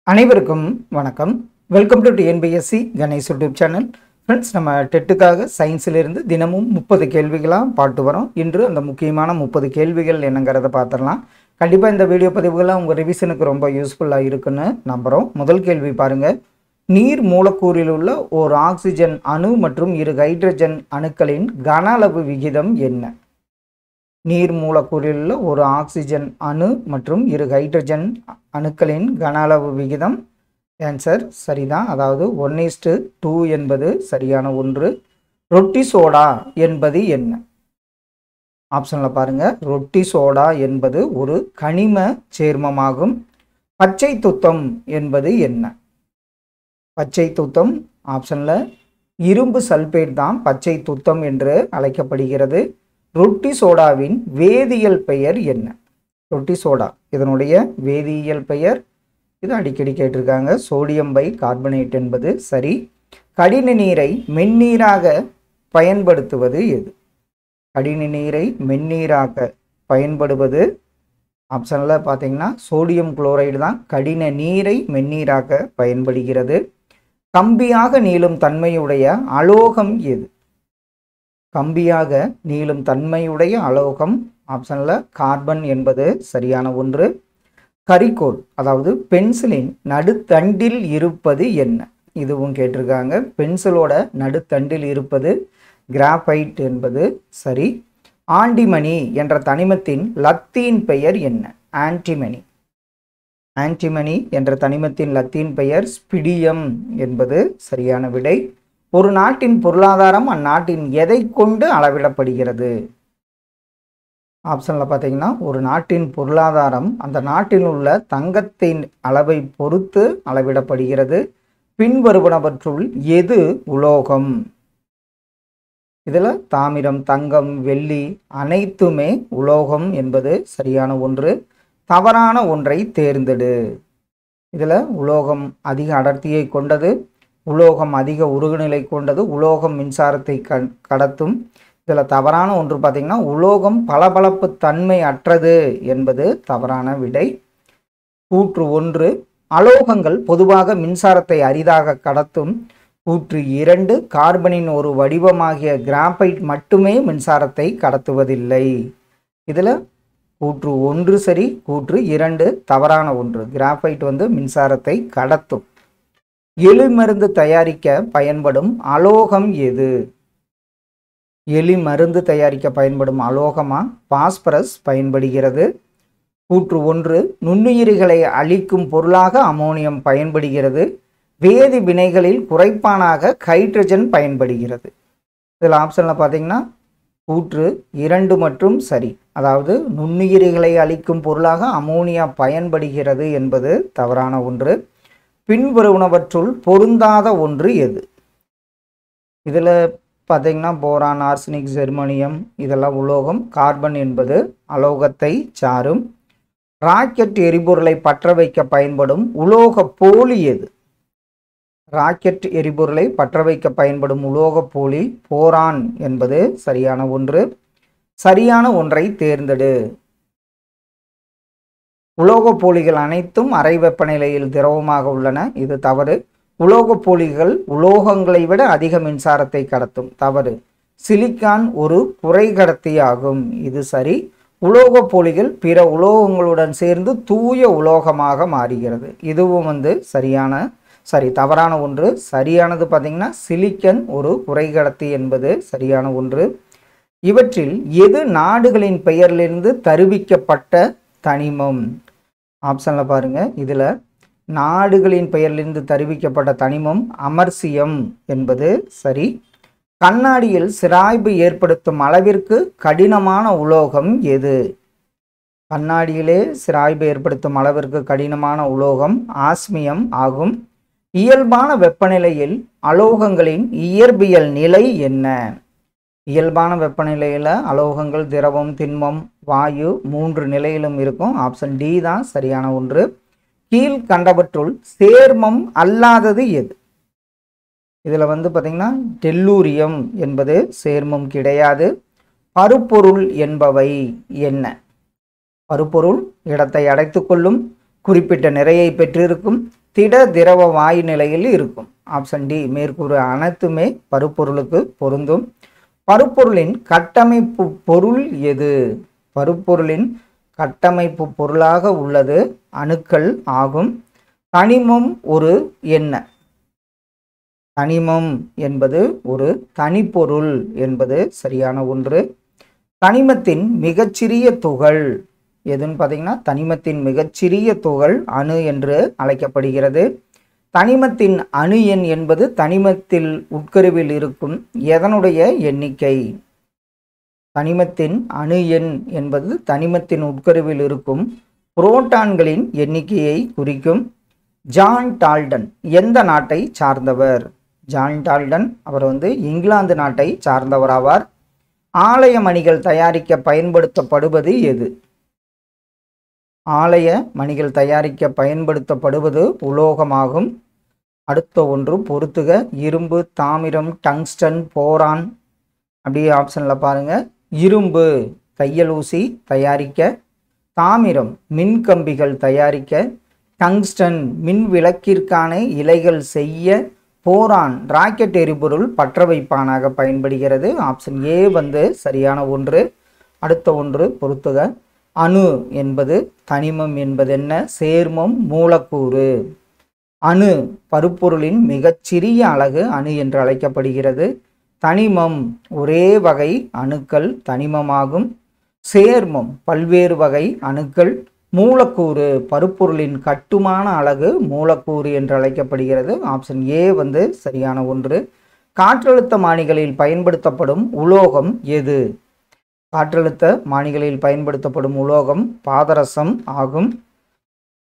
அனைவருக்கும் வணக்கம். Welcome to TNPSC Ganesh YouTube channel. Friends, நம்ம டெட்டுக்காக சயின்ஸிலிருந்து தினமும் 30 கேள்விகளாக பார்த்து வரோம். இன்று அந்த முக்கியமான 30 கேள்விகள் என்னங்கிறத பார்த்துடலாம். கண்டிப்பாக இந்த வீடியோ பதிவுகள்லாம் உங்கள் ரிவிஷனுக்கு ரொம்ப யூஸ்ஃபுல்லாக இருக்குன்னு நம்புகிறோம். முதல் கேள்வி பாருங்கள். நீர் மூலக்கூறில் உள்ள ஒரு ஆக்சிஜன் அணு மற்றும் 2 ஹைட்ரஜன் அணுக்களின் கன அளவு விகிதம் என்ன? நீர் மூலக்கூறில் உள்ள ஒரு ஆக்சிஜன் அணு மற்றும் 2 ஹைட்ரஜன் அணுக்களின் கன அளவு விகிதம். ஆன்சர் சரிதான், அதாவது 1:2 என்பது சரியான ஒன்று. ரொட்டி சோடா என்பது என்ன? ஆப்ஷனில் பாருங்க. ரொட்டி சோடா என்பது ஒரு கனிம சேர்மமாகும். பச்சை துத்தம் என்பது என்ன? பச்சை துத்தம் ஆப்ஷனில் இரும்பு சல்பேட் தான் பச்சை துத்தம் என்று அழைக்கப்படுகிறது. ரொட்டி சோடாவின் வேதியியல் பெயர் என்ன? ரொட்டி சோடா இதனுடைய வேதியியல் பெயர், இது அடிக்கடி கேட்டிருக்காங்க, சோடியம் பை கார்பனேட் என்பது சரி. கடின நீரை மென்னீராக பயன்படுத்துவது எது? கடின நீரை மென்னீராக பயன்படுவது ஆப்ஷனில் பார்த்தீங்கன்னா சோடியம் குளோரைடு தான் கடின நீரை மென்னீராக பயன்படுகிறது. கம்பியாக நீளும் தன்மையுடைய அலோகம் எது? கம்பியாக நீளும் தன்மையுடைய அலோகம் ஆப்ஷனில் கார்பன் என்பது சரியான ஒன்று. கரிக்கோல் அதாவது பென்சிலின் நடுத்தண்டில் இருப்பது என்ன? இதுவும் கேட்டிருக்காங்க. பென்சிலோட நடுத்தண்டில் இருப்பது கிராஃபைட் என்பது சரி. ஆண்டிமணி என்ற தனிமத்தின் லத்தீன் பெயர் என்ன? ஆன்டிமணி. ஆன்டிமணி என்ற தனிமத்தின் லத்தீன் பெயர் ஸ்பிடியம் என்பது சரியான விடை. ஒரு நாட்டின் பொருளாதாரம் அந்நாட்டின் எதை கொண்டு அளவிடப்படுகிறது? ஆப்ஷனில் பார்த்தீங்கன்னா ஒரு நாட்டின் பொருளாதாரம் அந்த நாட்டில் உள்ள தங்கத்தின் அளவை பொறுத்து அளவிடப்படுகிறது. பின்வருவனவற்றுள் எது உலோகம்? இதில் தாமிரம், தங்கம், வெள்ளி அனைத்துமே உலோகம் என்பது சரியான ஒன்று. தவறான ஒன்றை தேர்ந்தெடு. இதில் உலோகம் அதிக அடர்த்தியை கொண்டது, உலோகம் அதிக உருகுநிலை கொண்டது, உலோகம் மின்சாரத்தை கடத்தும். இதில் தவறான ஒன்று பார்த்திங்கன்னா உலோகம் பளபளப்பு தன்மை அற்றது என்பது தவறான விடை. கூற்று 1 அலோகங்கள் பொதுவாக மின்சாரத்தை அரிதாக கடத்தும். கூற்று 2 கார்பனின் ஒரு வடிவமாகிய கிராஃபைட் மட்டுமே மின்சாரத்தை கடத்துவதில்லை. இதில் கூற்று 1 சரி, கூற்று 2 தவறான ஒன்று. கிராஃபைட் மின்சாரத்தை கடத்தும். எலி மருந்து தயாரிக்க பயன்படும் அலோகம் எது? எலி மருந்து தயாரிக்க பயன்படும் அலோகமா பாஸ்பரஸ் பயன்படுகிறது. கூற்று 1 நுண்ணுயிரிகளை அழிக்கும் பொருளாக அமோனியம் பயன்படுகிறது. வேதி வினைகளில் குறைப்பானாக ஹைட்ரஜன் பயன்படுகிறது. இதில் ஆப்ஷனில் பார்த்தீங்கன்னா கூற்று 2 மற்றும் சரி, அதாவது நுண்ணுயிரிகளை அழிக்கும் பொருளாக அமோனியா பயன்படுகிறது என்பது தவறான ஒன்று. பின்வருவனவற்றுள் பொருந்தாத ஒன்று எது? இதில் பார்த்தீங்கன்னா போரான், ஆர்சனிக், ஜெர்மானியம் இதெல்லாம் உலோகம். கார்பன் என்பது அலோகத்தை சாரும். ராக்கெட் எரிபொருளை பற்ற வைக்க பயன்படும் உலோக போலி எது? ராக்கெட் எரிபொருளை பற்ற வைக்க பயன்படும் உலோக போலி போரான் என்பது சரியான ஒன்று. சரியான ஒன்றை தேர்ந்தெடு. உலோகப் போலிகள் அனைத்தும் அறை வெப்பநிலையில் திரவமாக உள்ளன. இது தவறு. உலோகப் போலிகள் உலோகங்களை விட அதிக மின்சாரத்தை கடத்தும். தவறு. சிலிக்கான் ஒரு குறைகடத்தி ஆகும். இது சரி. உலோகப் போலிகள் பிற உலோகங்களுடன் சேர்ந்து தூய உலோகமாக மாறுகிறது. இதுவும் தவறான ஒன்று. சரியானது பார்த்தீங்கன்னா சிலிக்கன் ஒரு குறைகடத்தி என்பது சரியான ஒன்று. இவற்றில் எது நாடுகளின் பெயரிலிருந்து தருவிக்கப்பட்ட தனிமம்? ஆப்ஷனில் பாருங்க. இதில் நாடுகளின் பெயரிலிருந்து தருவிக்கப்பட்ட தனிமம் அமர்சியம் என்பது சரி. கண்ணாடியில் சிராய்வு ஏற்படுத்தும் அளவிற்கு கடினமான உலோகம் எது? கண்ணாடியிலே சிராய்வு ஏற்படுத்தும் அளவிற்கு கடினமான உலோகம் ஆஸ்மியம் ஆகும். இயல்பான வெப்பநிலையில் அலோகங்களின் இயற்பியல் நிலை என்ன? இயல்பான வெப்பநிலையில் அலோகங்கள் திரவம், திண்மம், வாயு 3 நிலையிலும் இருக்கும். ஆப்ஷன் டி தான் சரியான ஒன்று. கீழ் கண்டவற்றுள் சேர்மம் அல்லாதது எது? இதில் பார்த்தீங்கன்னா டெல்லூரியம் என்பது சேர்மம் கிடையாது. பருப்பொருள் என்பவை என்ன? பருப்பொருள் இடத்தை அடைத்து கொள்ளும். குறிப்பிட்ட நிறையை பெற்றிருக்கும், திட திரவ வாயு நிலையில் இருக்கும். ஆப்ஷன் டி மேற்கூறு அனைத்துமே பருப்பொருளுக்கு பொருந்தும். பருப்பொருளின் கட்டமைப்பு பொருள் எது? பருப்பொருளின் கட்டமைப்பு பொருளாக உள்ளது அணுக்கள் ஆகும். தனிமம் ஒரு என்ன? தனிமம் என்பது ஒரு தனிப்பொருள் என்பது சரியான ஒன்று. தனிமத்தின் மிகச்சிறிய துகள் எதுன்னு பார்த்தீங்கன்னா, தனிமத்தின் மிகச்சிறிய துகள் அணு என்று அழைக்கப்படுகிறது. தனிமத்தின் அணு எண் என்பது தனிமத்தில் உட்கருவில் இருக்கும் எதனுடைய எண்ணிக்கை? தனிமத்தின் அணு எண் என்பது தனிமத்தின் உட்கருவில் இருக்கும் புரோட்டான்களின் எண்ணிக்கையை குறிக்கும். ஜான் டால்டன் எந்த நாட்டை சார்ந்தவர்? ஜான் டால்டன் அவர் இங்கிலாந்து நாட்டை சார்ந்தவராவார். ஆலய மணிகள் தயாரிக்க பயன்படுத்தப்படுவது எது? ஆலய மணிகள் தயாரிக்க பயன்படுத்தப்படுவது உலோகமாகும். அடுத்த ஒன்று பொறுத்துக. இரும்பு, தாமிரம், டங்ஸ்டன், போரான். அப்படியே ஆப்ஷனில் பாருங்கள். இரும்பு தையலூசி தயாரிக்க, தாமிரம் மின்கம்பிகள் தயாரிக்க, டங்ஸ்டன் மின் விளக்கிற்கான இலைகள் செய்ய, போரான் ராக்கெட் எரிபொருள் பற்ற வைப்பானாக பயன்படுகிறது. ஆப்ஷன் ஏ சரியான ஒன்று. அடுத்த ஒன்று பொறுத்துக. அணு என்பது தனிமம் என்பது என்ன? சேர்மம், மூலக்கூறு. அணு பருப்பொருளின் மிகச்சிறிய அலகு அணு என்று அழைக்கப்படுகிறது. தனிமம் ஒரே வகை அணுக்கள் தனிமமாகும். சேர்மம் பல்வேறு வகை அணுக்கள். மூலக்கூறு பருப்பொருளின் கட்டுமான அலகு மூலக்கூறு என்று அழைக்கப்படுகிறது. ஆப்ஷன் ஏ சரியான ஒன்று. காற்றழுத்த மானிகளில் பயன்படுத்தப்படும் உலோகம் எது? காற்றழுத்த மானிகளில் பயன்படுத்தப்படும் உலோகம் பாதரசம் ஆகும்.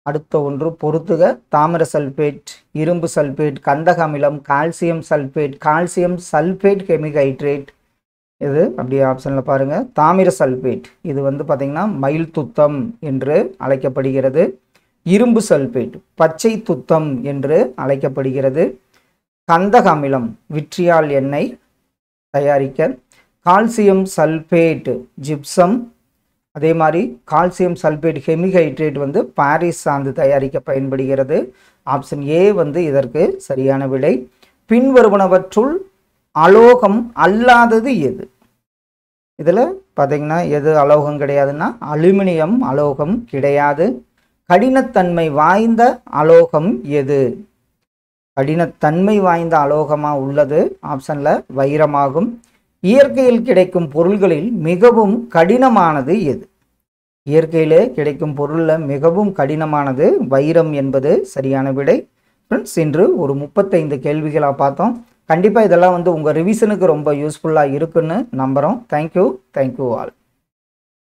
அடுத்த ஒன்று பொறுத்துக. தாமிர சல்பேட், இரும்பு சல்பேட், கந்தக அமிலம், calcium sulphate, calcium sulphate hemihydrate. இது அப்படியே ஆப்ஷனில் பாருங்கள். தாமிர சல்பேட் இது பார்த்திங்கன்னா மயில் துத்தம் என்று அழைக்கப்படுகிறது. இரும்பு சல்பேட் பச்சை துத்தம் என்று அழைக்கப்படுகிறது. கந்தக அமிலம் விட்ரியால் எண்ணெய் தயாரிக்க. Calcium sulphate gypsum. அதே மாதிரி கால்சியம் சல்பேட் ஹெமிஹைட்ரேட் பாரிஸ் சாந்து தயாரிக்க பயன்படுகிறது. ஆப்ஷன் ஏ இதற்கு சரியான விடை. பின்வருவனவற்றுள் அலோகம் அல்லாதது எது? இதில் பார்த்தீங்கன்னா எது அலோகம் கிடையாதுன்னா அலுமினியம் அலோகம் கிடையாது. கடினத்தன்மை வாய்ந்த அலோகம் எது? கடினத்தன்மை வாய்ந்த அலோகமாக உள்ளது ஆப்ஷனில் வைரமாகும். இயற்கையில் கிடைக்கும் பொருள்களில் மிகவும் கடினமானது எது? இயற்கையிலே கிடைக்கும் பொருளில் மிகவும் கடினமானது வைரம் என்பது சரியான விடை. ஃப்ரெண்ட்ஸ், இன்று ஒரு 35 கேள்விகளாக பார்த்தோம். கண்டிப்பாக இதெல்லாம் உங்கள் ரிவிஷனுக்கு ரொம்ப யூஸ்ஃபுல்லாக இருக்குன்னு நம்புகிறோம். Thank you all.